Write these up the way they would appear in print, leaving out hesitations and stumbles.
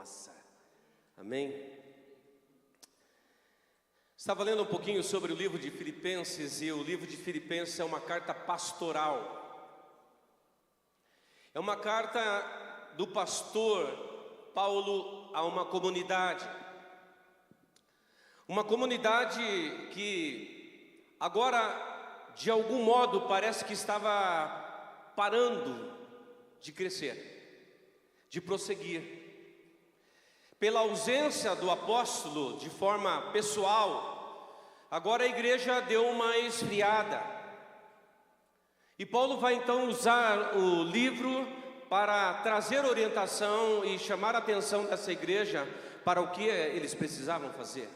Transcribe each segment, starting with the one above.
nossa. Amém? Estava lendo um pouquinho sobre o livro de Filipenses, e o livro de Filipenses é uma carta pastoral. É uma carta do pastor Paulo a uma comunidade. Uma comunidade que agora, de algum modo, parece que estava parando de crescer, de prosseguir. Pela ausência do apóstolo de forma pessoal, agora a igreja deu uma esfriada. E Paulo vai então usar o livro para trazer orientação e chamar a atenção dessa igreja para o que eles precisavam fazer.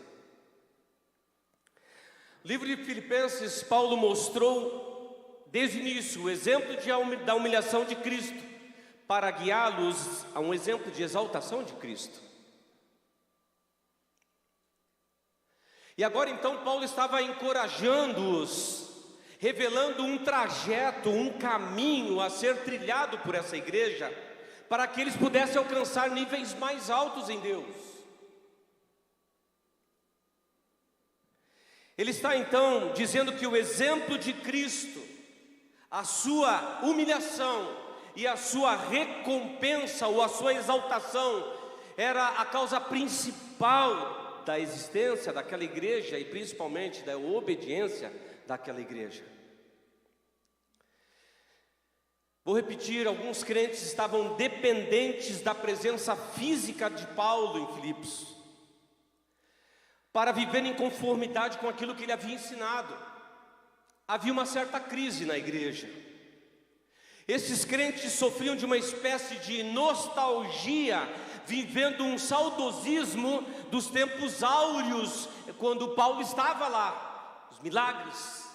No livro de Filipenses, Paulo mostrou desde o início o exemplo da humilhação de Cristo, para guiá-los a um exemplo de exaltação de Cristo. E agora então Paulo estava encorajando-os, revelando um trajeto, um caminho a ser trilhado por essa igreja, para que eles pudessem alcançar níveis mais altos em Deus. Ele está então dizendo que o exemplo de Cristo, a sua humilhação e a sua recompensa ou a sua exaltação, era a causa principal da existência daquela igreja e principalmente da obediência daquela igreja. Vou repetir, alguns crentes estavam dependentes da presença física de Paulo em Filipos, para viver em conformidade com aquilo que ele havia ensinado. Havia uma certa crise na igreja. Esses crentes sofriam de uma espécie de nostalgia, vivendo um saudosismo dos tempos áureos, quando Paulo estava lá. Os milagres,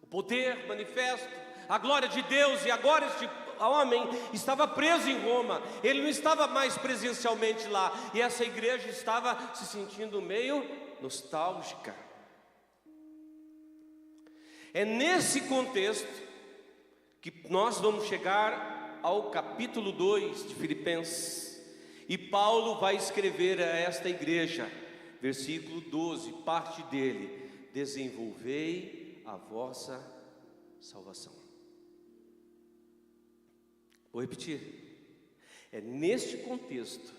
o poder manifesto, a glória de Deus. E agora este homem estava preso em Roma, ele não estava mais presencialmente lá, e essa igreja estava se sentindo meio nostálgica. É nesse contexto que nós vamos chegar ao capítulo 2 de Filipenses, e Paulo vai escrever a esta igreja, versículo 12, parte dele: desenvolvei a vossa salvação. Vou repetir, é neste contexto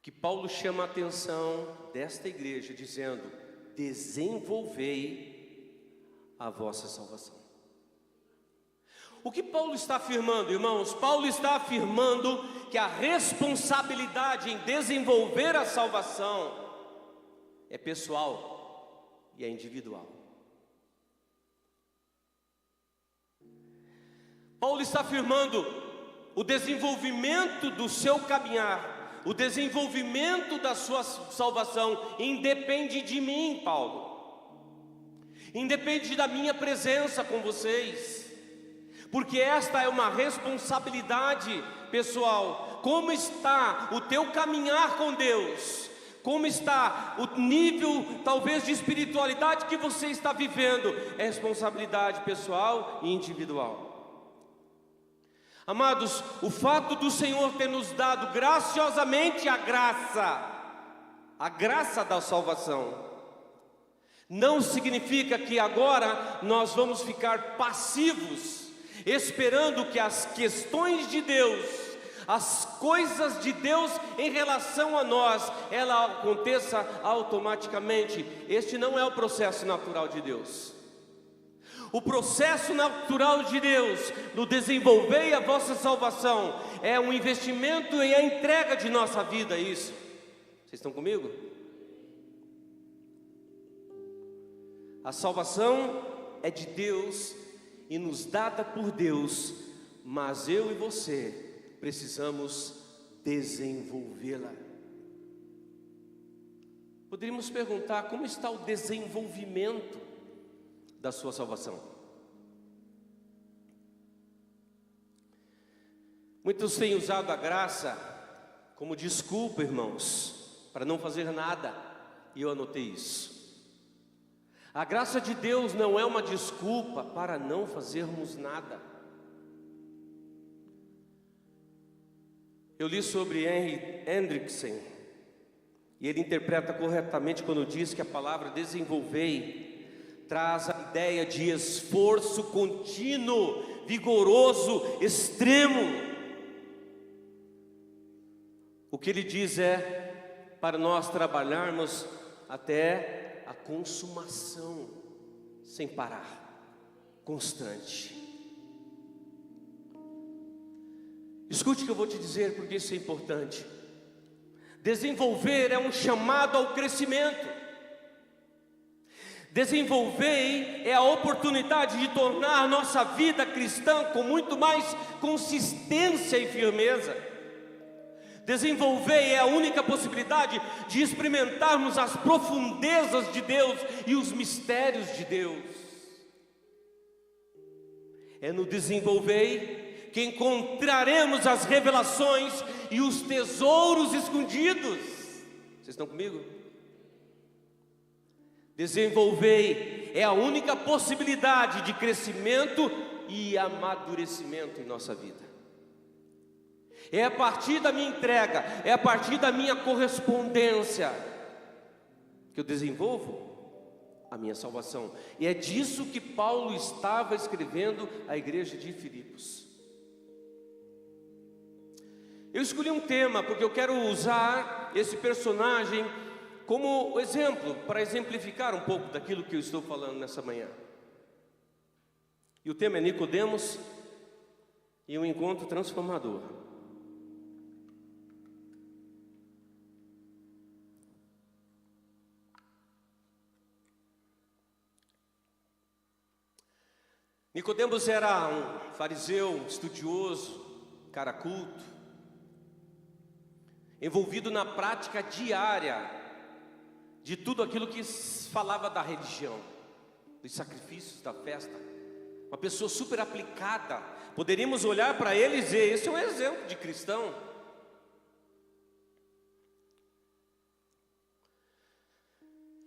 que Paulo chama a atenção desta igreja, dizendo: desenvolvei a vossa salvação. O que Paulo está afirmando, irmãos? Paulo está afirmando que a responsabilidade em desenvolver a salvação é pessoal e é individual. Paulo está afirmando o desenvolvimento do seu caminhar, o desenvolvimento da sua salvação independe de mim, Paulo, independe da minha presença com vocês, porque esta é uma responsabilidade pessoal. Como está o teu caminhar com Deus? Como está o nível, talvez, de espiritualidade que você está vivendo? É responsabilidade pessoal e individual. Amados, o fato do Senhor ter nos dado graciosamente a graça da salvação, não significa que agora nós vamos ficar passivos, esperando que as questões de Deus, as coisas de Deus em relação a nós, ela aconteça automaticamente. Este não é o processo natural de Deus. O processo natural de Deus no desenvolver a vossa salvação é um investimento e a entrega de nossa vida. Isso, vocês estão comigo? A salvação é de Deus e nos dada por Deus, mas eu e você precisamos desenvolvê-la. Poderíamos perguntar: como está o desenvolvimento da sua salvação? Muitos têm usado a graça como desculpa, irmãos, para não fazer nada, e eu anotei isso. A graça de Deus não é uma desculpa para não fazermos nada. Eu li sobre Henry Hendrickson, e ele interpreta corretamente quando diz que a palavra desenvolvei traz a ideia de esforço contínuo, vigoroso, extremo. O que ele diz é para nós trabalharmos até a consumação, sem parar, constante. Escute o que eu vou te dizer, porque isso é importante. Desenvolver é um chamado ao crescimento. Desenvolver é a oportunidade de tornar a nossa vida cristã com muito mais consistência e firmeza. Desenvolver é a única possibilidade de experimentarmos as profundezas de Deus e os mistérios de Deus. É no desenvolver que encontraremos as revelações e os tesouros escondidos. Vocês estão comigo? Desenvolver é a única possibilidade de crescimento e amadurecimento em nossa vida. É a partir da minha entrega, é a partir da minha correspondência que eu desenvolvo a minha salvação. E é disso que Paulo estava escrevendo à igreja de Filipos. Eu escolhi um tema porque eu quero usar esse personagem como exemplo, para exemplificar um pouco daquilo que eu estou falando nessa manhã. E o tema é Nicodemos e um encontro transformador. Nicodemos era um fariseu, estudioso, cara culto, envolvido na prática diária de tudo aquilo que falava da religião, dos sacrifícios, da festa. Uma pessoa super aplicada. Poderíamos olhar para ele e dizer: esse é um exemplo de cristão.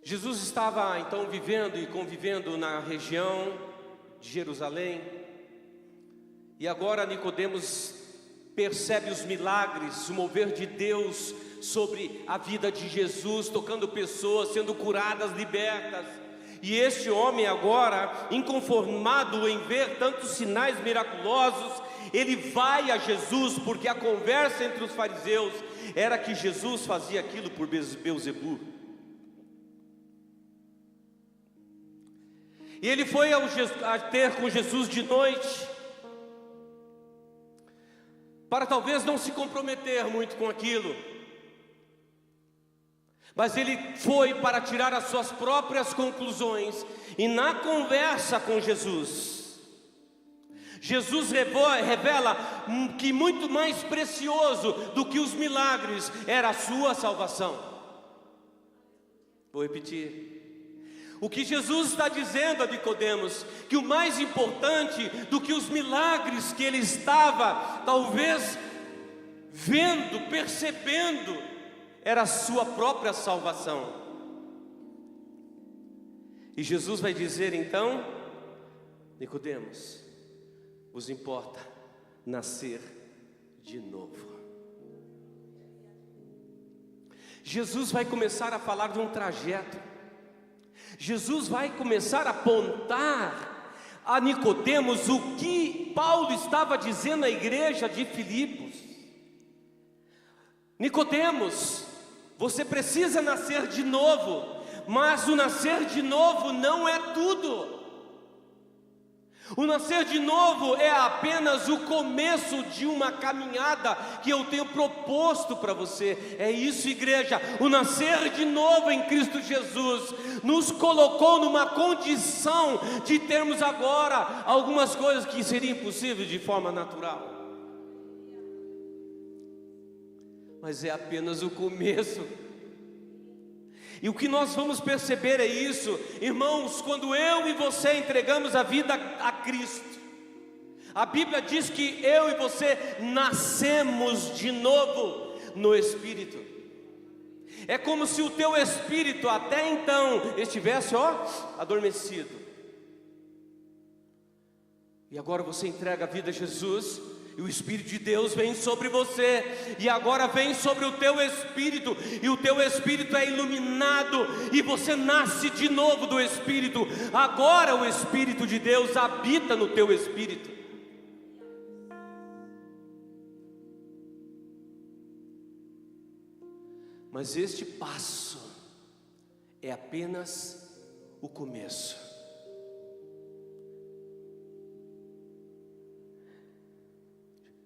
Jesus estava então vivendo e convivendo na região de Jerusalém, e agora Nicodemos percebe os milagres, o mover de Deus sobre a vida de Jesus, tocando pessoas, sendo curadas, libertas. E este homem agora, inconformado em ver tantos sinais miraculosos, ele vai a Jesus, porque a conversa entre os fariseus era que Jesus fazia aquilo por Beelzebu. E ele foi a ter com Jesus de noite, para talvez não se comprometer muito com aquilo, mas ele foi para tirar as suas próprias conclusões. E na conversa com Jesus, Jesus revela que muito mais precioso do que os milagres era a sua salvação. Vou repetir. O que Jesus está dizendo a Nicodemos, que o mais importante do que os milagres que ele estava talvez vendo, percebendo, era a sua própria salvação. E Jesus vai dizer então: Nicodemos, vos importa nascer de novo. Jesus vai começar a falar de um trajeto. Jesus vai começar a apontar a Nicodemos o que Paulo estava dizendo à igreja de Filipos. Nicodemos, você precisa nascer de novo, mas o nascer de novo não é tudo. O nascer de novo é apenas o começo de uma caminhada que eu tenho proposto para você. É isso, igreja. O nascer de novo em Cristo Jesus nos colocou numa condição de termos agora algumas coisas que seriam impossíveis de forma natural. Mas é apenas o começo. E o que nós vamos perceber é isso, irmãos, quando eu e você entregamos a vida a Cristo. A Bíblia diz que eu e você nascemos de novo no Espírito. É como se o teu espírito até então estivesse, adormecido. E agora você entrega a vida a Jesus, e o Espírito de Deus vem sobre você, e agora vem sobre o teu espírito, e o teu espírito é iluminado, e você nasce de novo do Espírito. Agora o Espírito de Deus habita no teu espírito. Mas este passo é apenas o começo.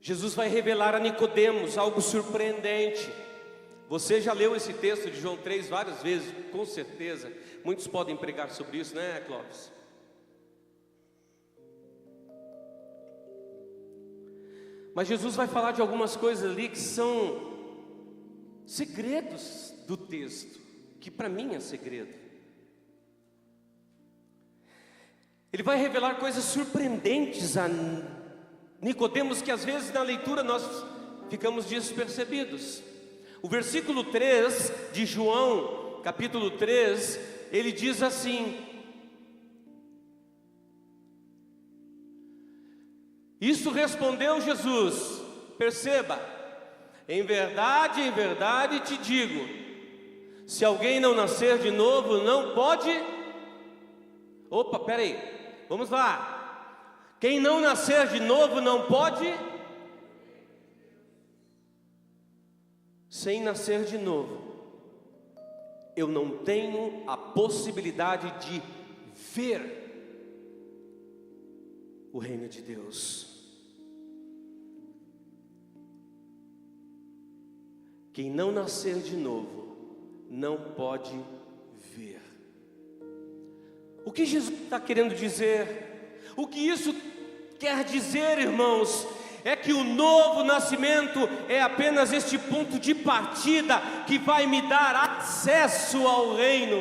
Jesus vai revelar a Nicodemos algo surpreendente. Você já leu esse texto de João 3 várias vezes, com certeza. Muitos podem pregar sobre isso, né, Clóvis? Mas Jesus vai falar de algumas coisas ali que são segredos do texto, que para mim é segredo. Ele vai revelar coisas surpreendentes a Nicodemos, que às vezes na leitura nós ficamos despercebidos. O versículo 3 de João, capítulo 3, ele diz assim: isso respondeu Jesus, perceba, em verdade te digo, se alguém não nascer de novo, não pode... Opa, peraí, vamos lá. Quem não nascer de novo não pode... Sem nascer de novo, eu não tenho a possibilidade de ver o reino de Deus. Quem não nascer de novo não pode ver. O que Jesus está querendo dizer? O que isso quer dizer, irmãos? É que o novo nascimento é apenas este ponto de partida que vai me dar acesso ao reino,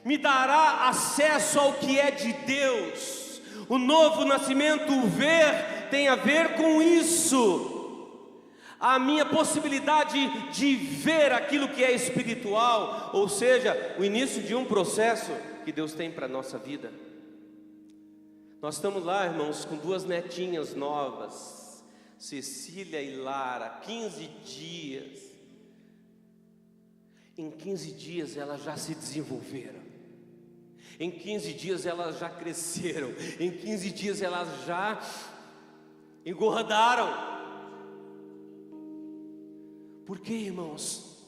me dará acesso ao que é de Deus. O novo nascimento, o ver, tem a ver com isso. A minha possibilidade de ver aquilo que é espiritual, ou seja, o início de um processo que Deus tem para a nossa vida. Nós estamos lá, irmãos, com duas netinhas novas, Cecília e Lara, 15 dias. Em 15 dias elas já se desenvolveram. Em 15 dias elas já cresceram. Em 15 dias elas já engordaram. Por quê, irmãos?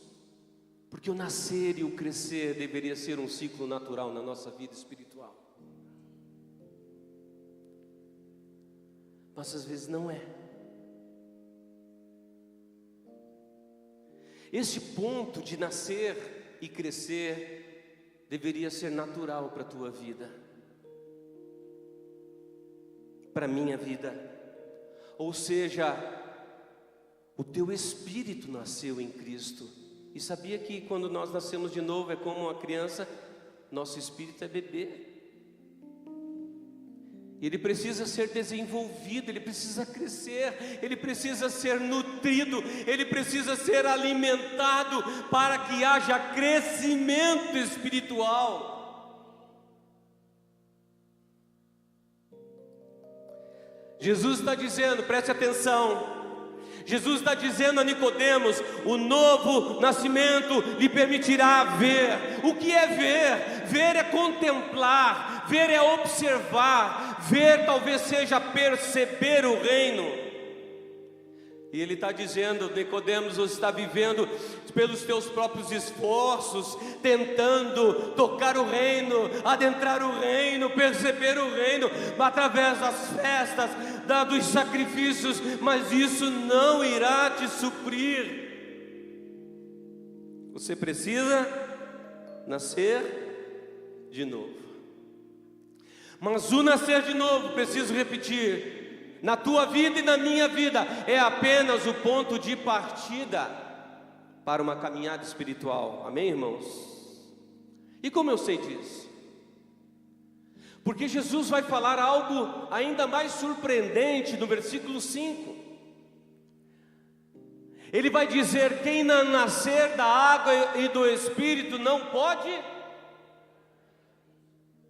Porque o nascer e o crescer deveria ser um ciclo natural na nossa vida espiritual. Mas às vezes não é. Este ponto de nascer e crescer deveria ser natural para a tua vida, para a minha vida. Ou seja, o teu espírito nasceu em Cristo. E sabia que quando nós nascemos de novo é como uma criança, nosso espírito é bebê. Ele precisa ser desenvolvido, ele precisa crescer, ele precisa ser nutrido, ele precisa ser alimentado para que haja crescimento espiritual. Jesus está dizendo, preste atenção. Jesus está dizendo a Nicodemos: o novo nascimento lhe permitirá ver. O que é ver? Ver é contemplar, ver é observar, ver talvez seja perceber o reino. E ele está dizendo: Nicodemos, você está vivendo pelos teus próprios esforços, tentando tocar o reino, adentrar o reino, perceber o reino, através das festas, dos sacrifícios, mas isso não irá te suprir. Você precisa nascer de novo. Mas o nascer de novo, preciso repetir, na tua vida e na minha vida, é apenas o ponto de partida para uma caminhada espiritual. Amém, irmãos? E como eu sei disso? Porque Jesus vai falar algo ainda mais surpreendente no versículo 5. Ele vai dizer: quem não nascer da água e do Espírito não pode...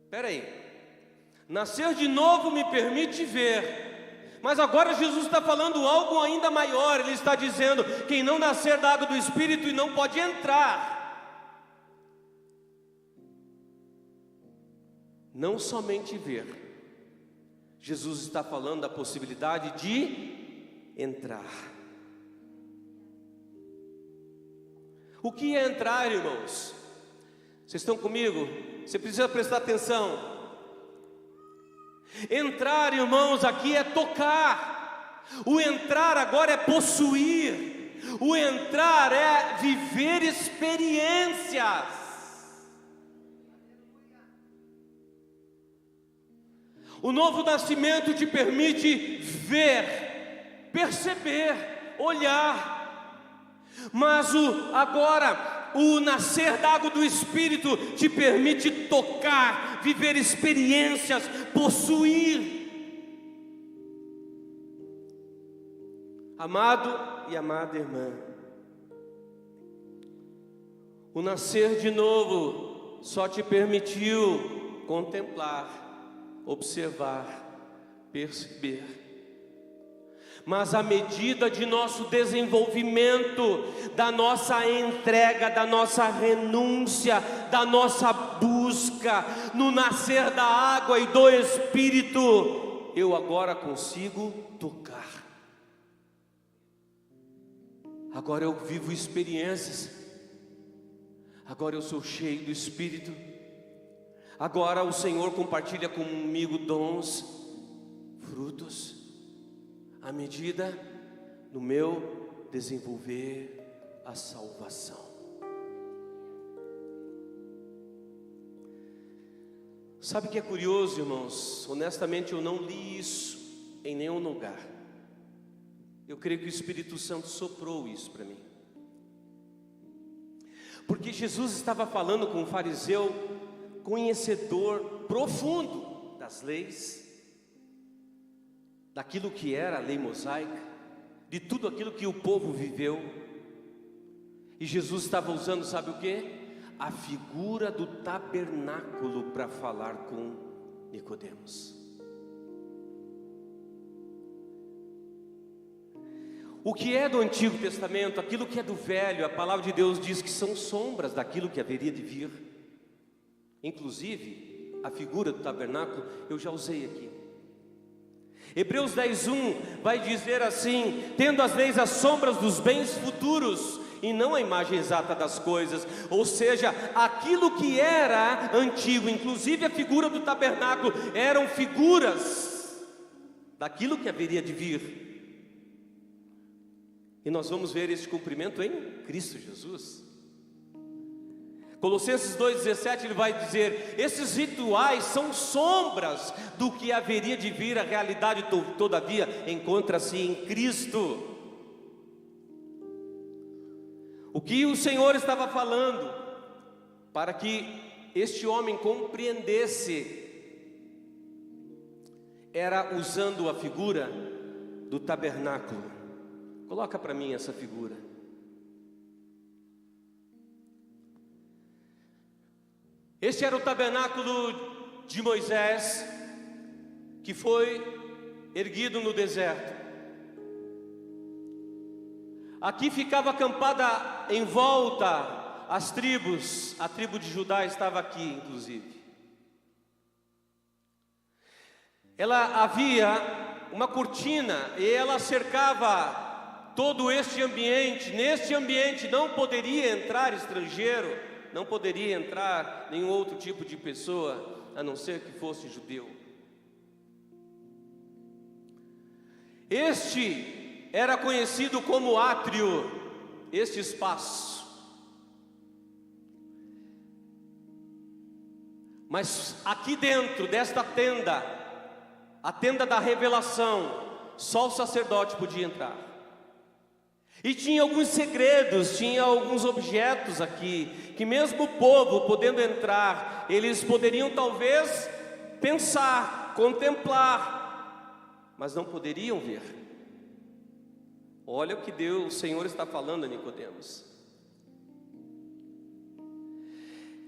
Espera aí. Nascer de novo me permite ver, Mas agora Jesus está falando algo ainda maior. Ele está dizendo: quem não nascer da água do Espírito não pode entrar. Não somente ver. Jesus está falando da possibilidade de entrar. O que é entrar, irmãos? Vocês estão comigo? Você precisa prestar atenção. Entrar, irmãos, aqui é tocar. O entrar agora é possuir. O entrar é viver experiências. O novo nascimento te permite ver, perceber, olhar. Mas agora o nascer da água do Espírito te permite tocar, viver experiências, possuir. Amado e amada irmã, o nascer de novo só te permitiu contemplar, observar, perceber. Mas à medida de nosso desenvolvimento, da nossa entrega, da nossa renúncia, da nossa busca, no nascer da água e do Espírito, eu agora consigo tocar. Agora eu vivo experiências. Agora eu sou cheio do Espírito. Agora o Senhor compartilha comigo dons, frutos, à medida do meu desenvolver a salvação. Sabe o que é curioso, irmãos? Honestamente eu não li isso em nenhum lugar. Eu creio que o Espírito Santo soprou isso para mim. Porque Jesus estava falando com um fariseu conhecedor profundo das leis, daquilo que era a lei mosaica, de tudo aquilo que o povo viveu. E Jesus estava usando, sabe o que? A figura do tabernáculo para falar com Nicodemos. O que é do Antigo Testamento, aquilo que é do Velho, a palavra de Deus diz que são sombras daquilo que haveria de vir. Inclusive, a figura do tabernáculo eu já usei aqui. Hebreus 10:1 vai dizer assim: tendo as leis as sombras dos bens futuros, e não a imagem exata das coisas. Ou seja, aquilo que era antigo, inclusive a figura do tabernáculo, eram figuras daquilo que haveria de vir. E nós vamos ver esse cumprimento em Cristo Jesus. Colossenses 2,17 ele vai dizer: esses rituais são sombras do que haveria de vir, a realidade todavia encontra-se em Cristo. O que o Senhor estava falando, para que este homem compreendesse, era usando a figura do tabernáculo. Coloca para mim essa figura. Este era o tabernáculo de Moisés, que foi erguido no deserto. Aqui ficava acampada em volta as tribos. A tribo de Judá estava aqui, inclusive. Ela havia uma cortina e ela cercava todo este ambiente. Neste ambiente não poderia entrar estrangeiro, não poderia entrar nenhum outro tipo de pessoa, a não ser que fosse judeu. Este era conhecido como átrio, este espaço. Mas aqui dentro desta tenda, a tenda da revelação, só o sacerdote podia entrar. E tinha alguns segredos, tinha alguns objetos aqui, que mesmo o povo podendo entrar, eles poderiam talvez pensar, contemplar, mas não poderiam ver. Olha o que Deus, o Senhor está falando a Nicodemos.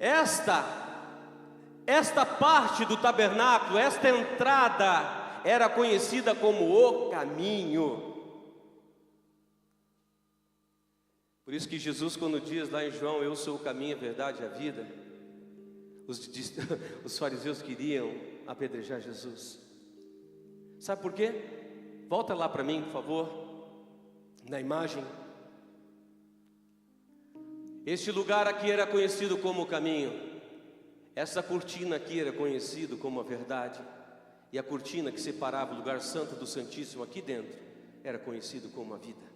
Esta parte do tabernáculo, esta entrada, era conhecida como o caminho. Por isso que Jesus, quando diz lá em João, eu sou o caminho, a verdade e a vida, os fariseus queriam apedrejar Jesus. Sabe por quê? Volta lá para mim, por favor, na imagem. Este lugar aqui era conhecido como o caminho. Essa cortina aqui era conhecido como a verdade. E a cortina que separava o lugar santo do Santíssimo aqui dentro era conhecido como a vida.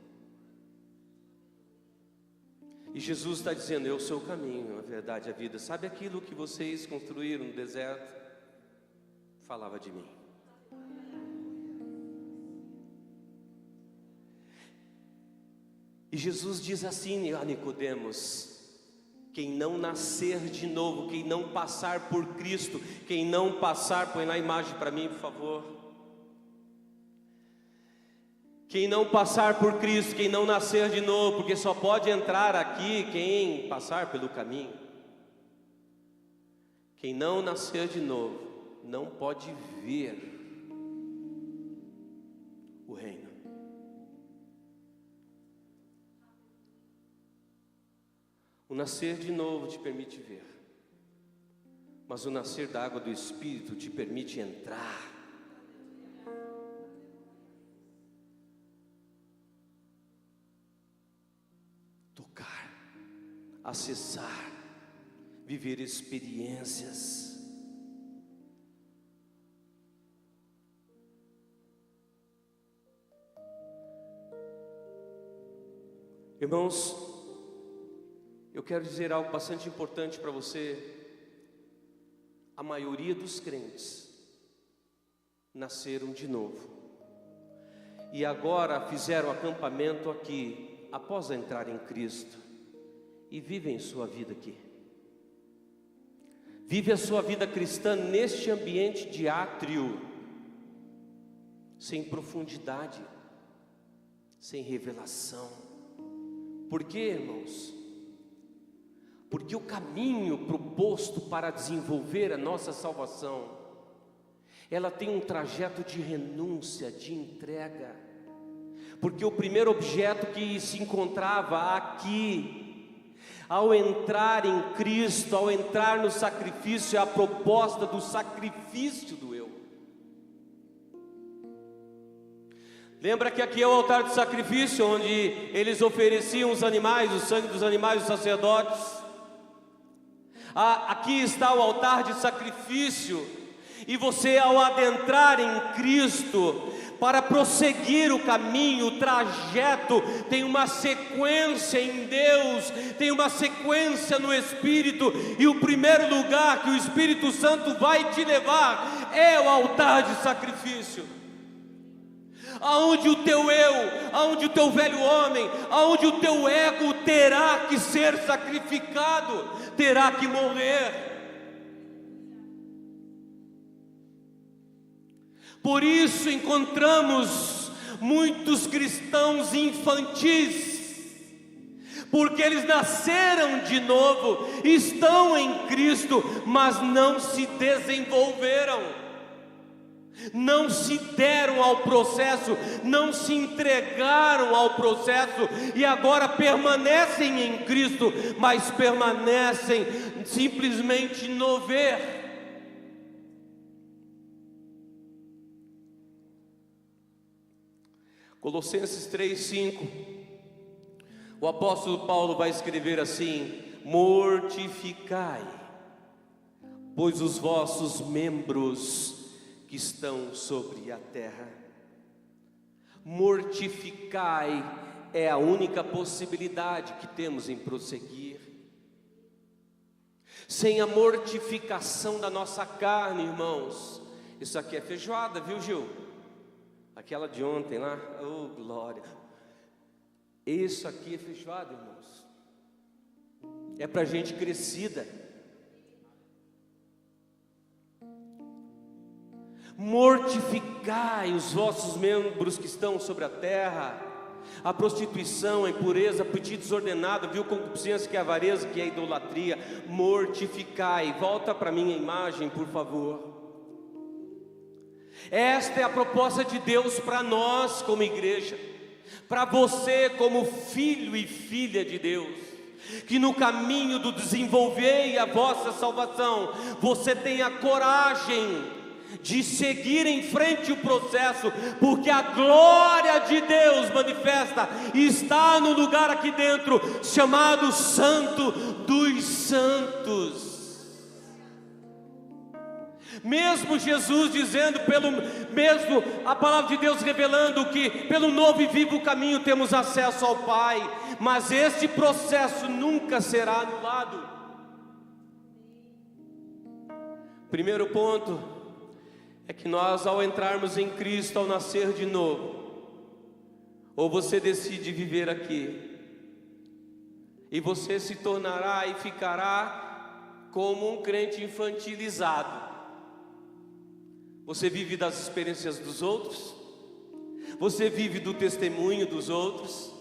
E Jesus está dizendo, eu sou o caminho, a verdade e a vida. Sabe aquilo que vocês construíram no deserto? Falava de mim. E Jesus diz assim a Nicodemos: quem não nascer de novo, quem não passar por Cristo, quem não passar, põe lá a imagem para mim, por favor. Quem não passar por Cristo, quem não nascer de novo, porque só pode entrar aqui quem passar pelo caminho. Quem não nascer de novo, não pode ver o reino. O nascer de novo te permite ver, mas o nascer da água do Espírito te permite entrar. Tocar, acessar, viver experiências. Irmãos, eu quero dizer algo bastante importante para você. A maioria dos crentes nasceram de novo e agora fizeram acampamento aqui após entrar em Cristo e vivem sua vida aqui. Vive a sua vida cristã neste ambiente de átrio, sem profundidade, sem revelação. Por quê, irmãos? Porque o caminho proposto para desenvolver a nossa salvação, ela tem um trajeto de renúncia, de entrega. Porque o primeiro objeto que se encontrava aqui, ao entrar em Cristo, ao entrar no sacrifício, é a proposta do sacrifício do eu. Lembra que aqui é o altar de sacrifício, onde eles ofereciam os animais, o sangue dos animais, os sacerdotes. Aqui está o altar de sacrifício, e você, ao adentrar em Cristo, para prosseguir o caminho, o trajeto, tem uma sequência em Deus, tem uma sequência no Espírito, e o primeiro lugar que o Espírito Santo vai te levar é o altar de sacrifício. Aonde o teu eu, aonde o teu velho homem, aonde o teu ego terá que ser sacrificado, terá que morrer. Por isso encontramos muitos cristãos infantis, porque eles nasceram de novo, estão em Cristo, mas não se desenvolveram. Não se deram ao processo, não se entregaram ao processo, e agora permanecem em Cristo, mas permanecem simplesmente no ver. Colossenses 3:5, o apóstolo Paulo vai escrever assim: mortificai, pois os vossos membros que estão sobre a terra. Mortificai é a única possibilidade que temos em prosseguir. Sem a mortificação da nossa carne, irmãos, isso aqui é feijoada, viu, Gil? Aquela de ontem lá, oh glória. Isso aqui é feijoada, irmãos. É para gente crescida. Mortificai os vossos membros que estão sobre a terra. A prostituição, a impureza, apetite desordenado, viu, concupiscência, que é a avareza, que é a idolatria. Mortificai. Volta para minha imagem, por favor. Esta é a proposta de Deus para nós como igreja, para você como filho e filha de Deus, que no caminho do desenvolver a vossa salvação, você tenha coragem de seguir em frente o processo, porque a glória de Deus manifesta está no lugar aqui dentro, chamado Santo dos Santos. Mesmo Jesus dizendo, mesmo a palavra de Deus revelando que pelo novo e vivo caminho temos acesso ao Pai, mas este processo nunca será anulado. Primeiro ponto é que nós, ao entrarmos em Cristo, ao nascer de novo, ou você decide viver aqui, e você se tornará e ficará como um crente infantilizado. Você vive das experiências dos outros, você vive do testemunho dos outros,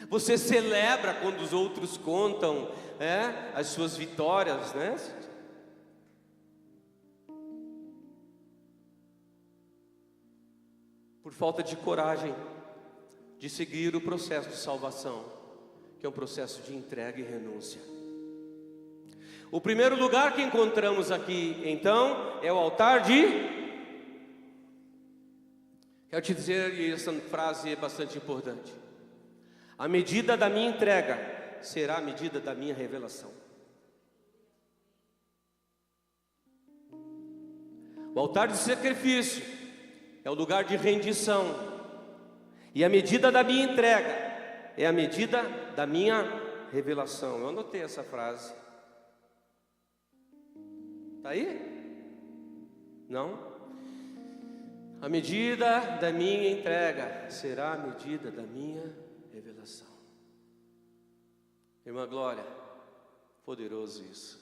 você celebra quando os outros contam as suas vitórias, né? Por falta de coragem de seguir o processo de salvação, que é um processo de entrega e renúncia. O primeiro lugar que encontramos aqui, então, é o altar de... Quero te dizer, e essa frase é bastante importante: a medida da minha entrega será a medida da minha revelação. O altar de sacrifício é o lugar de rendição, e a medida da minha entrega é a medida da minha revelação. Eu anotei essa frase. Está aí? Não? A medida da minha entrega será a medida da minha revelação. Irmã Glória, poderoso isso.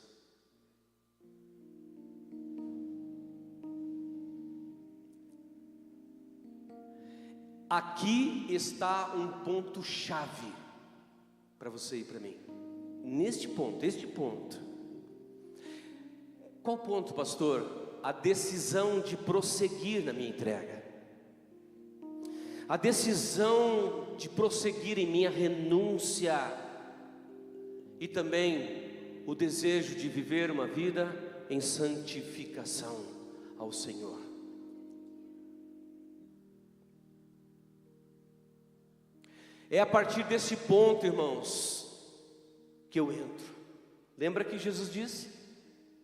Aqui está um ponto chave para você e para mim. Este ponto. Qual ponto, pastor? A decisão de prosseguir na minha entrega, a decisão de prosseguir em minha renúncia, e também o desejo de viver uma vida em santificação ao Senhor. É a partir desse ponto, irmãos, que eu entro. Lembra que Jesus disse?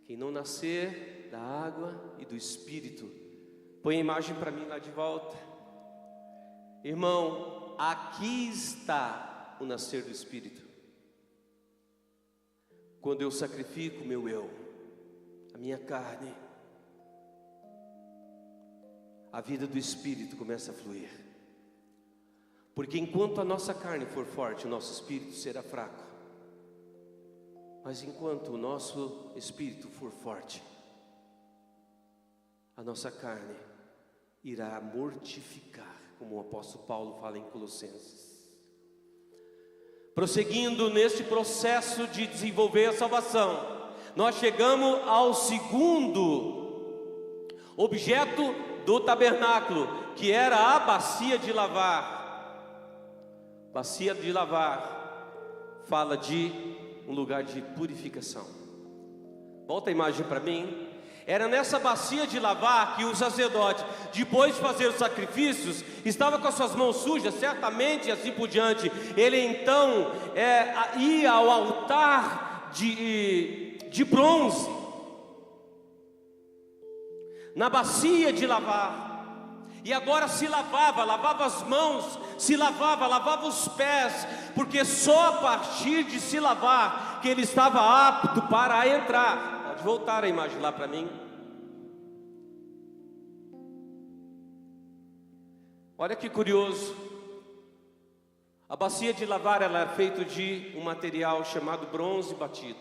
Quem não nascer da água e do Espírito. Põe a imagem para mim lá de volta. Irmão, aqui está o nascer do Espírito. Quando eu sacrifico o meu eu, a minha carne, a vida do Espírito começa a fluir. Porque enquanto a nossa carne for forte, o nosso Espírito será fraco. Mas enquanto o nosso Espírito for forte, a nossa carne irá mortificar, como o apóstolo Paulo fala em Colossenses. Prosseguindo neste processo de desenvolver a salvação, nós chegamos ao segundo objeto do tabernáculo, que era a bacia de lavar. Bacia de lavar fala de um lugar de purificação. Volta a imagem para mim. Era nessa bacia de lavar que o sacerdote, depois de fazer os sacrifícios, estava com as suas mãos sujas, certamente, e assim por diante. Ele então ia ao altar de bronze, na bacia de lavar. E agora se lavava as mãos, lavava os pés, porque só a partir de se lavar que ele estava apto para entrar. Pode voltar a imagem lá para mim. Olha que curioso. A bacia de lavar, ela é feita de um material chamado bronze batido.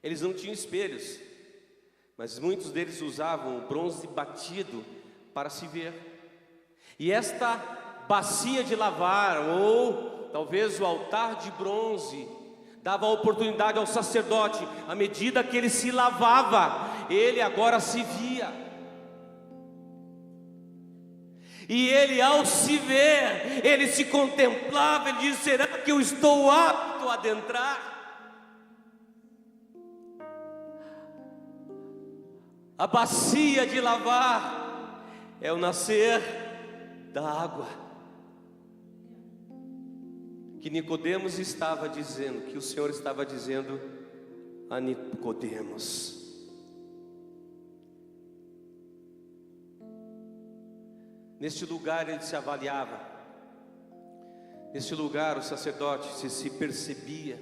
Eles não tinham espelhos, mas muitos deles usavam o bronze batido para se ver. E esta bacia de lavar, ou talvez o altar de bronze, dava a oportunidade ao sacerdote, à medida que ele se lavava, ele agora se via. E ele, ao se ver, ele se contemplava, ele disse: será que eu estou apto a adentrar? A bacia de lavar é o nascer da água. Que Nicodemos estava dizendo, que o Senhor estava dizendo a Nicodemos. Neste lugar ele se avaliava. Neste lugar o sacerdote se percebia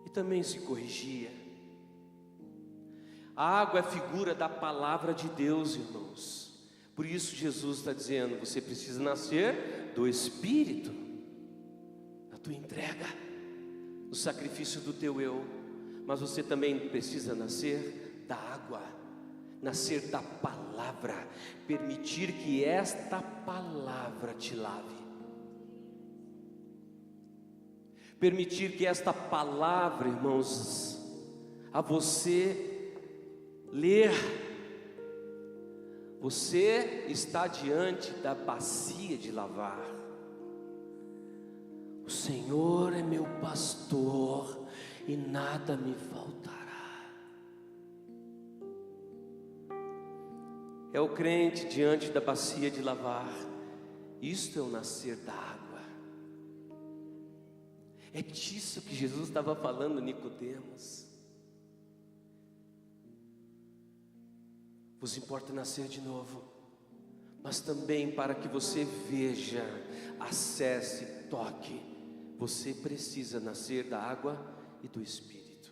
e também se corrigia. A água é figura da palavra de Deus, irmãos. Por isso Jesus está dizendo: você precisa nascer do Espírito, da tua entrega, do sacrifício do teu eu. Mas você também precisa nascer da água, nascer da palavra, permitir que esta palavra te lave, permitir que esta palavra, irmãos, a você ler. Você está diante da bacia de lavar. O Senhor é meu pastor e nada me faltará. É o crente diante da bacia de lavar. Isto é o nascer da água. É disso que Jesus estava falando a Nicodemos. Vos importa nascer de novo, mas também para que você veja, acesse, toque, você precisa nascer da água e do Espírito.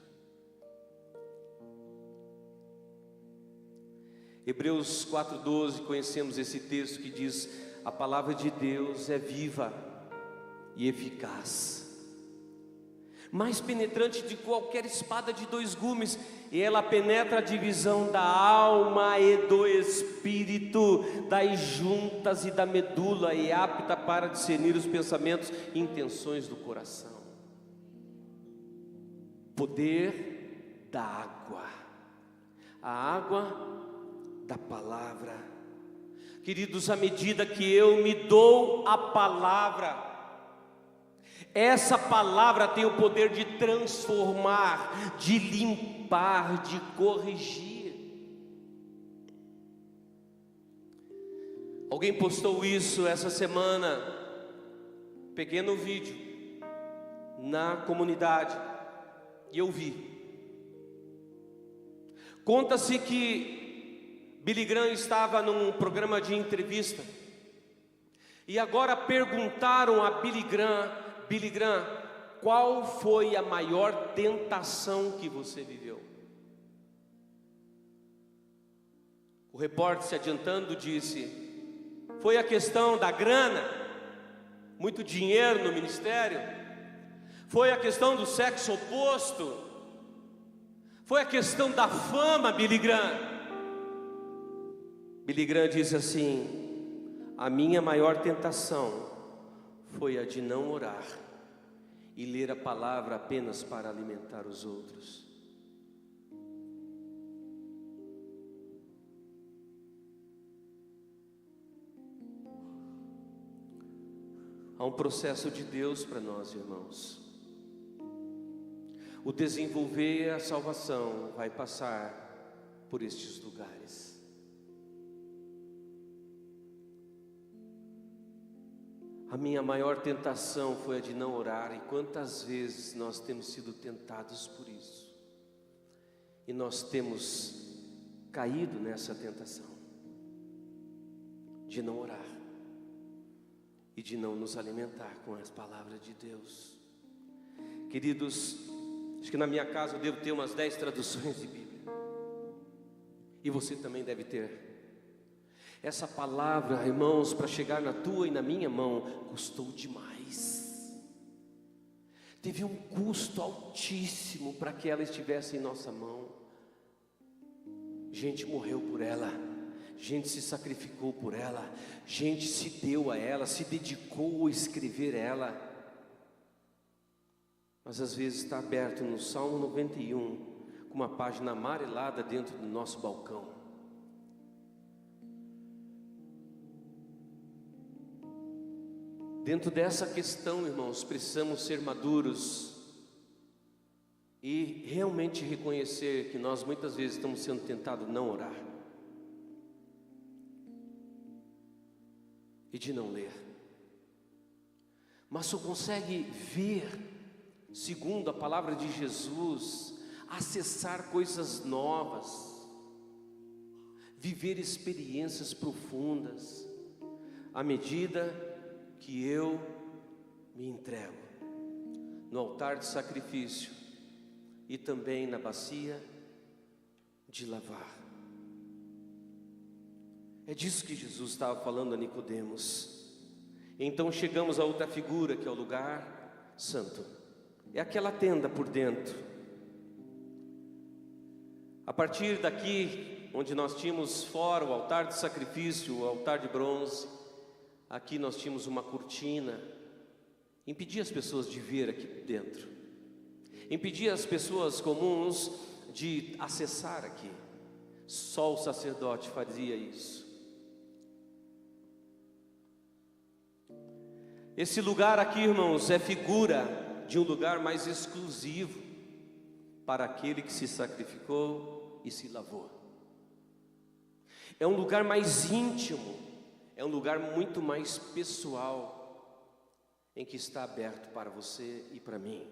Hebreus 4:12, conhecemos esse texto que diz: a palavra de Deus é viva e eficaz, mais penetrante de qualquer espada de dois gumes, e ela penetra a divisão da alma e do espírito, das juntas e da medula, e é apta para discernir os pensamentos e intenções do coração. Poder da água, a água da palavra. Queridos, à medida que eu me dou a palavra, essa palavra tem o poder de transformar, de limpar, de corrigir. Alguém postou isso essa semana, pequeno vídeo na comunidade, e eu vi. Conta-se que Billy Graham estava num programa de entrevista, e agora perguntaram a Billy Graham: qual foi a maior tentação que você viveu? O repórter, se adiantando, disse: foi a questão da grana, muito dinheiro no ministério, foi a questão do sexo oposto, foi a questão da fama. Billy Graham disse assim: a minha maior tentação foi a de não orar e ler a palavra apenas para alimentar os outros. Há um processo de Deus para nós, irmãos. O desenvolver a salvação vai passar por estes lugares. A minha maior tentação foi a de não orar, e quantas vezes nós temos sido tentados por isso, e nós temos caído nessa tentação de não orar e de não nos alimentar com as palavras de Deus. Queridos, acho que na minha casa eu devo ter umas 10 traduções de Bíblia, e você também deve ter. Essa palavra, irmãos, para chegar na tua e na minha mão, custou demais. Teve um custo altíssimo para que ela estivesse em nossa mão. Gente morreu por ela, gente se sacrificou por ela, gente se deu a ela, se dedicou a escrever ela. Mas às vezes está aberto no Salmo 91, com uma página amarelada dentro do nosso balcão. Dentro dessa questão, irmãos, precisamos ser maduros e realmente reconhecer que nós muitas vezes estamos sendo tentados a não orar e de não ler, mas só consegue ver, segundo a palavra de Jesus, acessar coisas novas, viver experiências profundas, à medida que eu me entrego no altar de sacrifício e também na bacia de lavar. É disso que Jesus estava falando a Nicodemos. Então chegamos a outra figura, que é o lugar santo. É aquela tenda por dentro. A partir daqui, onde nós tínhamos fora o altar de sacrifício, o altar de bronze, aqui nós tínhamos uma cortina, impedia as pessoas de ver aqui dentro, impedia as pessoas comuns de acessar aqui. Só o sacerdote fazia isso. Esse lugar aqui, irmãos, é figura de um lugar mais exclusivo para aquele que se sacrificou e se lavou. É um lugar mais íntimo, é um lugar muito mais pessoal, em que está aberto para você e para mim.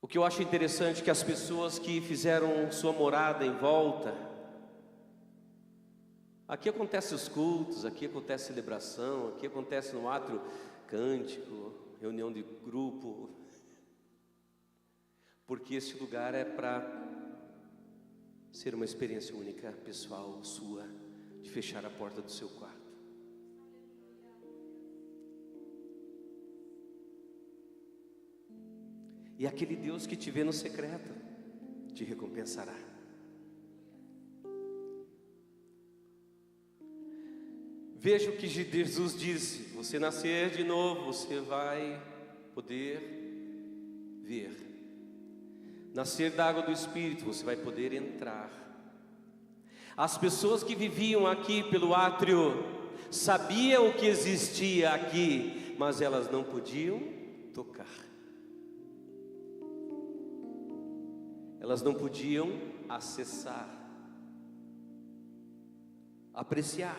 O que eu acho interessante é que as pessoas que fizeram sua morada em volta, aqui acontecem os cultos, aqui acontece celebração, aqui acontece no átrio cântico, reunião de grupo, porque esse lugar é para ser uma experiência única, pessoal, sua, de fechar a porta do seu quarto. E aquele Deus que te vê no secreto te recompensará. Veja o que Jesus disse: você nascer de novo, você vai poder ver. Nascer da água do Espírito, você vai poder entrar. As pessoas que viviam aqui pelo átrio sabiam o que existia aqui, mas elas não podiam tocar. Elas não podiam acessar, apreciar.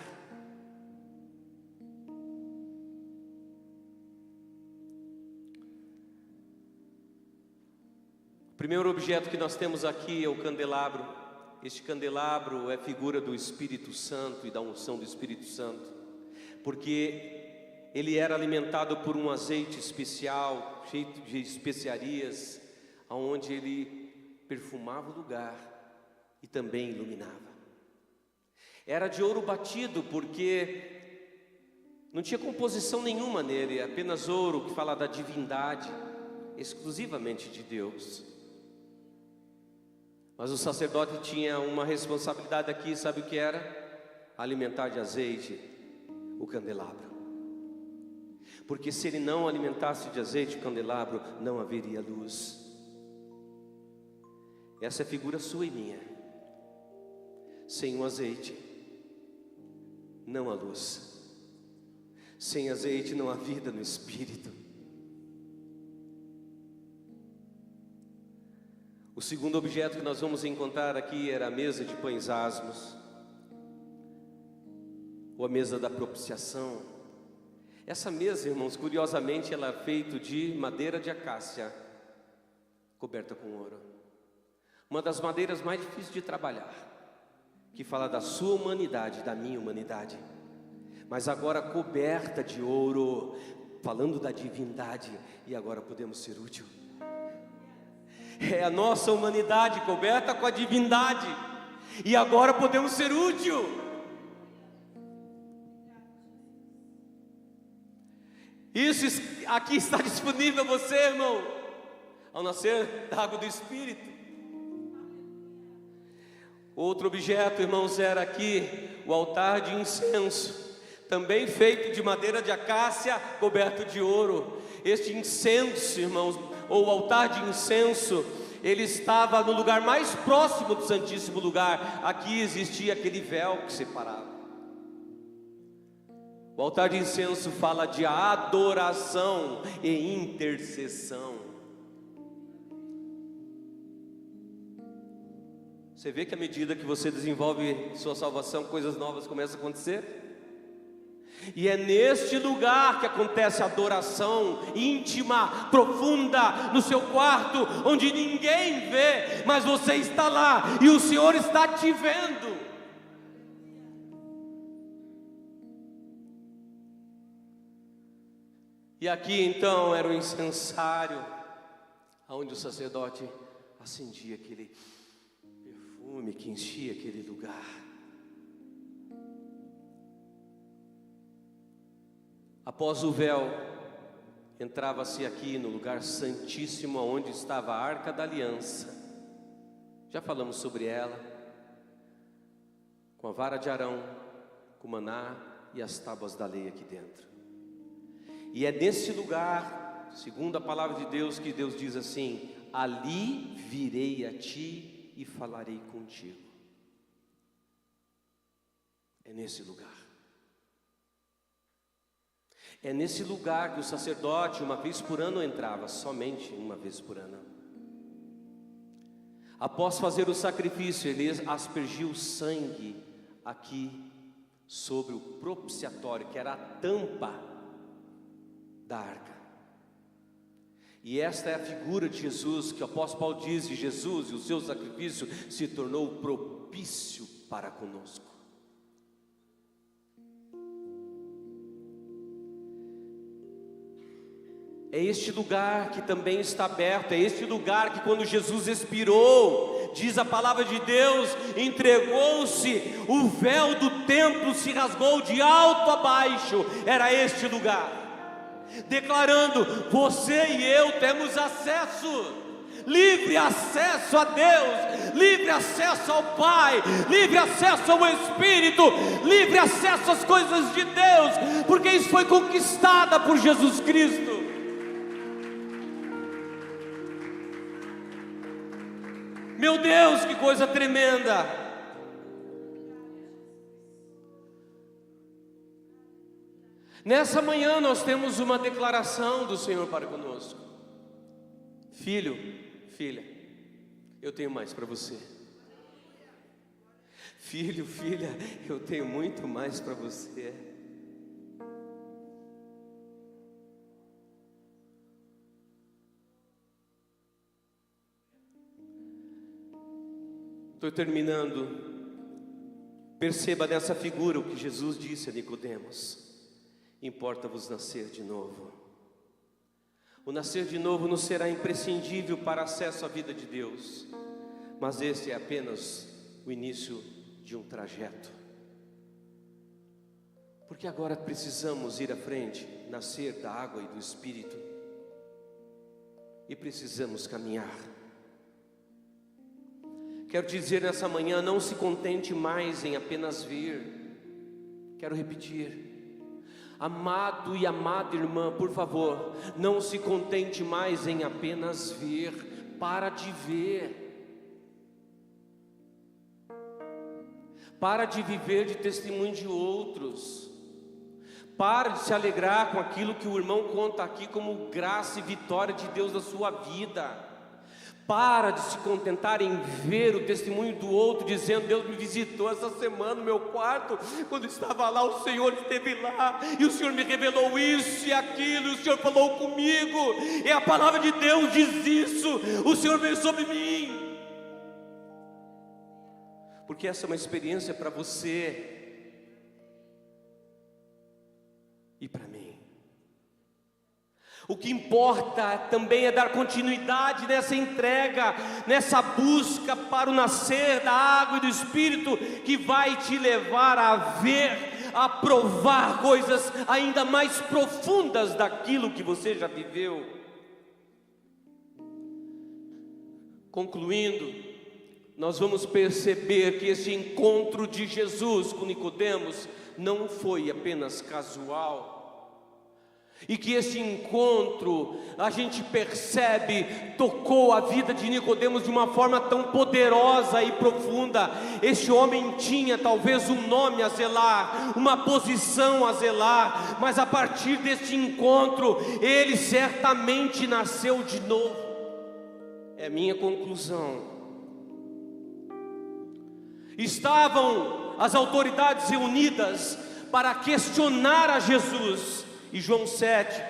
O primeiro objeto que nós temos aqui é o candelabro. Este candelabro é figura do Espírito Santo e da unção do Espírito Santo, porque ele era alimentado por um azeite especial, cheio de especiarias, onde ele perfumava o lugar e também iluminava. Era de ouro batido, porque não tinha composição nenhuma nele, apenas ouro, que fala da divindade, exclusivamente de Deus. Mas o sacerdote tinha uma responsabilidade aqui, sabe o que era? Alimentar de azeite o candelabro. Porque se ele não alimentasse de azeite o candelabro, não haveria luz. Essa é a figura sua e minha. Sem o azeite, não há luz. Sem azeite não há vida no Espírito. O segundo objeto que nós vamos encontrar aqui era a mesa de pães asmos, ou a mesa da propiciação. Essa mesa, irmãos, curiosamente ela é feita de madeira de acácia, coberta com ouro. Uma das madeiras mais difíceis de trabalhar, que fala da sua humanidade, da minha humanidade, mas agora coberta de ouro, falando da divindade, e agora podemos ser úteis. É a nossa humanidade coberta com a divindade, e agora podemos ser útil. Isso aqui está disponível a você, irmão, ao nascer da água do Espírito. Outro objeto, irmãos, era aqui o altar de incenso, também feito de madeira de acácia, coberto de ouro. Este incenso, irmãos, ou altar de incenso, ele estava no lugar mais próximo do Santíssimo Lugar. Aqui existia aquele véu que separava. O altar de incenso fala de adoração e intercessão. Você vê que à medida que você desenvolve sua salvação, coisas novas começam a acontecer? E é neste lugar que acontece a adoração íntima, profunda, no seu quarto, onde ninguém vê, mas você está lá e o Senhor está te vendo. E aqui então era o incensário, onde o sacerdote acendia aquele perfume que enchia aquele lugar. Após o véu, entrava-se aqui no lugar santíssimo, onde estava a Arca da Aliança. Já falamos sobre ela, com a vara de Arão, com o maná e as tábuas da lei aqui dentro. E é nesse lugar, segundo a palavra de Deus, que Deus diz assim: ali virei a ti e falarei contigo. É nesse lugar. É nesse lugar que o sacerdote, uma vez por ano, entrava, somente uma vez por ano. Após fazer o sacrifício, ele aspergiu o sangue aqui sobre o propiciatório, que era a tampa da arca. E esta é a figura de Jesus, que o apóstolo Paulo diz de Jesus, e o seu sacrifício se tornou propício para conosco. É este lugar que também está aberto, é este lugar que quando Jesus expirou, diz a palavra de Deus, entregou-se, o véu do templo se rasgou de alto a baixo. Era este lugar, declarando: você e eu temos acesso, livre acesso a Deus, livre acesso ao Pai, livre acesso ao Espírito, livre acesso às coisas de Deus, porque isso foi conquistada por Jesus Cristo. Meu Deus, que coisa tremenda! Nessa manhã nós temos uma declaração do Senhor para conosco: filho, filha, eu tenho mais para você. Filho, filha, eu tenho muito mais para você. Estou terminando. Perceba nessa figura o que Jesus disse a Nicodemos: importa-vos nascer de novo. O nascer de novo não será imprescindível para acesso à vida de Deus, mas este é apenas o início de um trajeto. Porque agora precisamos ir à frente, nascer da água e do Espírito, e precisamos caminhar. Quero dizer nessa manhã: não se contente mais em apenas vir. Quero repetir: amado e amada irmã, por favor, não se contente mais em apenas vir. Para de ver. Para de viver de testemunho de outros. Para de se alegrar com aquilo que o irmão conta aqui como graça e vitória de Deus na sua vida. Para de se contentar em ver o testemunho do outro, dizendo: Deus me visitou essa semana no meu quarto, quando estava lá o Senhor esteve lá, e o Senhor me revelou isso e aquilo, e o Senhor falou comigo, e a palavra de Deus diz isso, o Senhor veio sobre mim. Porque essa é uma experiência para você e para mim. O que importa também é dar continuidade nessa entrega, nessa busca para o nascer da água e do Espírito, que vai te levar a ver, a provar coisas ainda mais profundas daquilo que você já viveu. Concluindo, nós vamos perceber que esse encontro de Jesus com Nicodemos não foi apenas casual. E que esse encontro, a gente percebe, tocou a vida de Nicodemos de uma forma tão poderosa e profunda. Este homem tinha talvez um nome a zelar, uma posição a zelar, mas a partir deste encontro, ele certamente nasceu de novo. É a minha conclusão. Estavam as autoridades reunidas para questionar a Jesus. E João 7,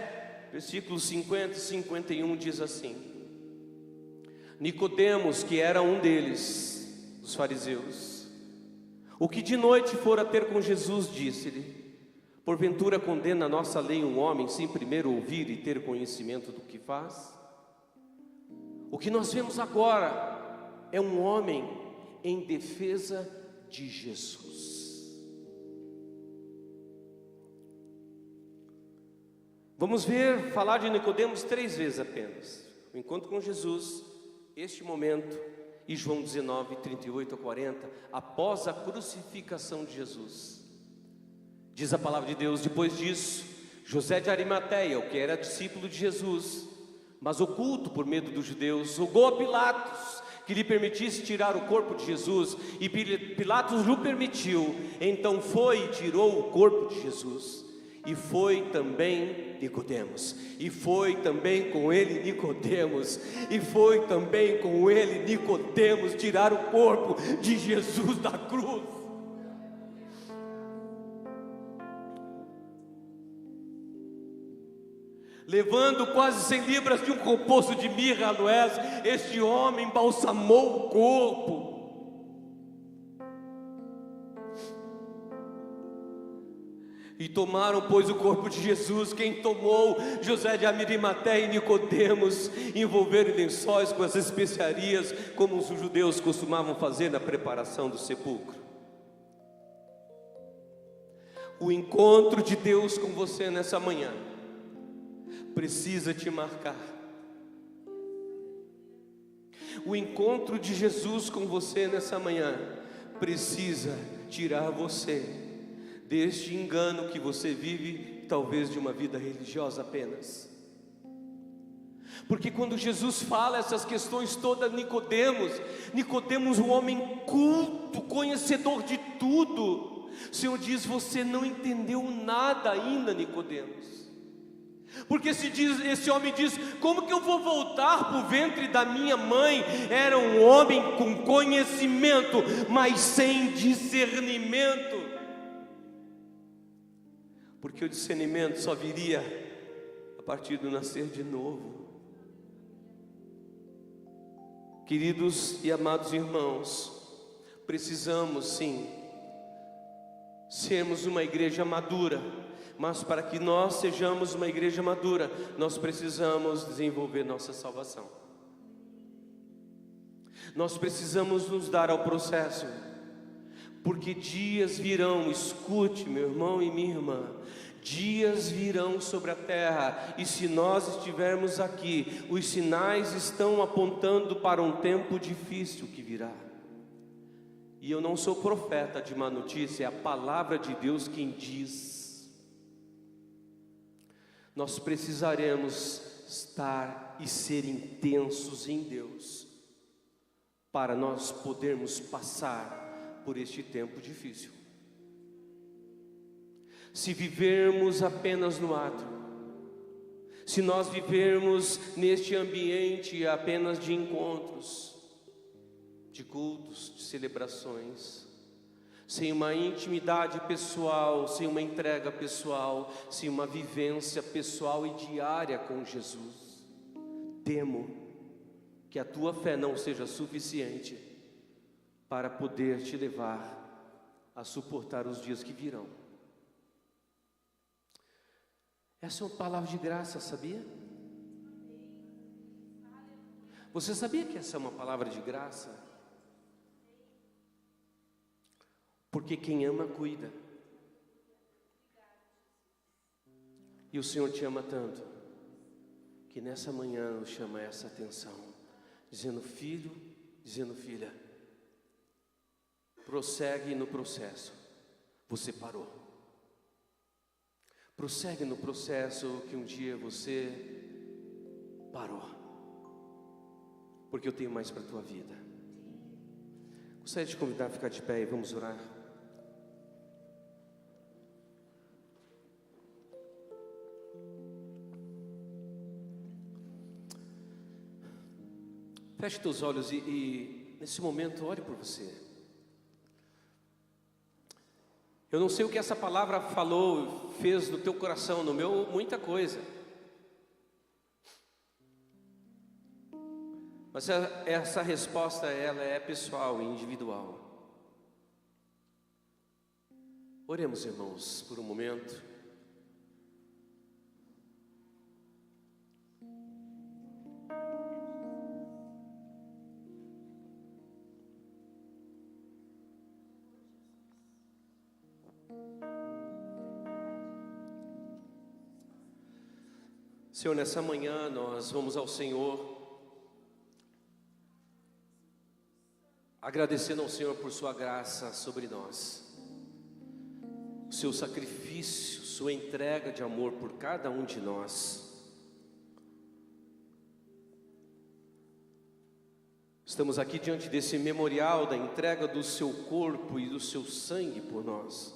versículos 50 e 51 diz assim: Nicodemos, que era um deles, dos fariseus, o que de noite fora ter com Jesus, disse-lhe: porventura condena a nossa lei um homem sem primeiro ouvir e ter conhecimento do que faz? O que nós vemos agora é um homem em defesa de Jesus. Vamos falar de Nicodemos 3 vezes apenas: o encontro com Jesus, este momento, e João 19, 38 a 40, após a crucificação de Jesus. Diz a palavra de Deus: depois disso, José de Arimateia, o que era discípulo de Jesus, mas oculto por medo dos judeus, rogou a Pilatos que lhe permitisse tirar o corpo de Jesus, e Pilatos lhe permitiu. Então foi e tirou o corpo de Jesus. E foi também Nicodemos, e foi também com ele Nicodemos, e foi também com ele Nicodemos tirar o corpo de Jesus da cruz. Levando quase 100 libras de um composto de mirra, aloés, este homem embalsamou o corpo. E tomaram, pois, o corpo de Jesus. Quem tomou? José de Arimateia e Nicodemos. Envolveram em lençóis com as especiarias, como os judeus costumavam fazer na preparação do sepulcro. O encontro de Deus com você nessa manhã precisa te marcar. O encontro de Jesus com você nessa manhã precisa tirar você deste engano que você vive, talvez de uma vida religiosa apenas. Porque quando Jesus fala essas questões todas, Nicodemos, um homem culto, conhecedor de tudo, o Senhor diz: você não entendeu nada ainda, Nicodemos. Porque esse homem diz: como que eu vou voltar para o ventre da minha mãe? Era um homem com conhecimento, mas sem discernimento. Porque o discernimento só viria a partir do nascer de novo. Queridos e amados irmãos, precisamos sim sermos uma igreja madura, mas para que nós sejamos uma igreja madura, nós precisamos desenvolver nossa salvação. Nós precisamos nos dar ao processo, porque dias virão, escute, meu irmão e minha irmã, dias virão sobre a terra, e se nós estivermos aqui, os sinais estão apontando para um tempo difícil que virá. E eu não sou profeta de má notícia, é a palavra de Deus quem diz. Nós precisaremos estar e ser intensos em Deus, para nós podermos passar por este tempo difícil. Se vivermos apenas no ato, se nós vivermos neste ambiente apenas de encontros, de cultos, de celebrações, sem uma intimidade pessoal, sem uma entrega pessoal, sem uma vivência pessoal e diária com Jesus, temo que a tua fé não seja suficiente para poder te levar a suportar os dias que virão. Essa é uma palavra de graça, sabia? Você sabia que essa é uma palavra de graça? Porque quem ama, cuida. E o Senhor te ama tanto, que nessa manhã nos chama essa atenção, dizendo: filho, dizendo: filha, prossegue no processo. Você parou. prossegue no processo que um dia você parou, porque eu tenho mais para a tua vida. Gostaria de te convidar a ficar de pé e vamos orar. Feche teus olhos e nesse momento ore por você. Eu não sei o que essa palavra falou, fez no teu coração, no meu, muita coisa. Mas essa resposta, ela é pessoal e individual. Oremos, irmãos, por um momento. Senhor, nessa manhã nós vamos ao Senhor, agradecendo ao Senhor por sua graça sobre nós, o seu sacrifício, sua entrega de amor por cada um de nós. Estamos aqui diante desse memorial da entrega do seu corpo e do seu sangue por nós,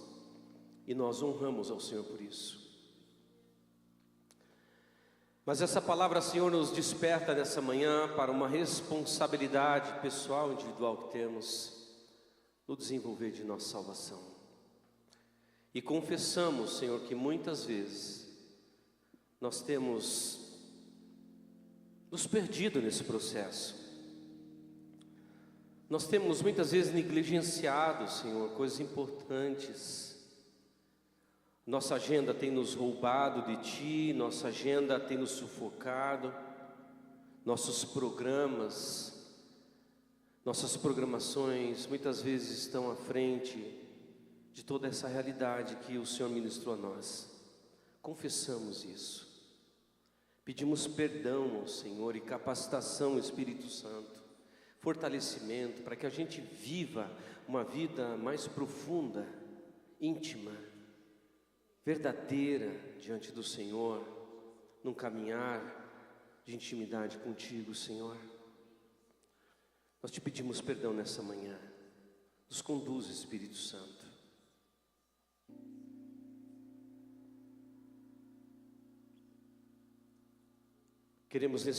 e nós honramos ao Senhor por isso. Mas essa palavra, Senhor, nos desperta nessa manhã para uma responsabilidade pessoal, individual que temos no desenvolver de nossa salvação. E confessamos, Senhor, que muitas vezes nós temos nos perdido nesse processo. Nós temos muitas vezes negligenciado, Senhor, coisas importantes. Nossa agenda tem nos roubado de Ti, nossa agenda tem nos sufocado, nossos programas, nossas programações muitas vezes estão à frente de toda essa realidade que o Senhor ministrou a nós. Confessamos isso, pedimos perdão ao Senhor e capacitação, Espírito Santo, fortalecimento para que a gente viva uma vida mais profunda, íntima, verdadeira diante do Senhor, num caminhar de intimidade contigo, Senhor. Nós te pedimos perdão nessa manhã. Nos conduz, Espírito Santo. Queremos nesse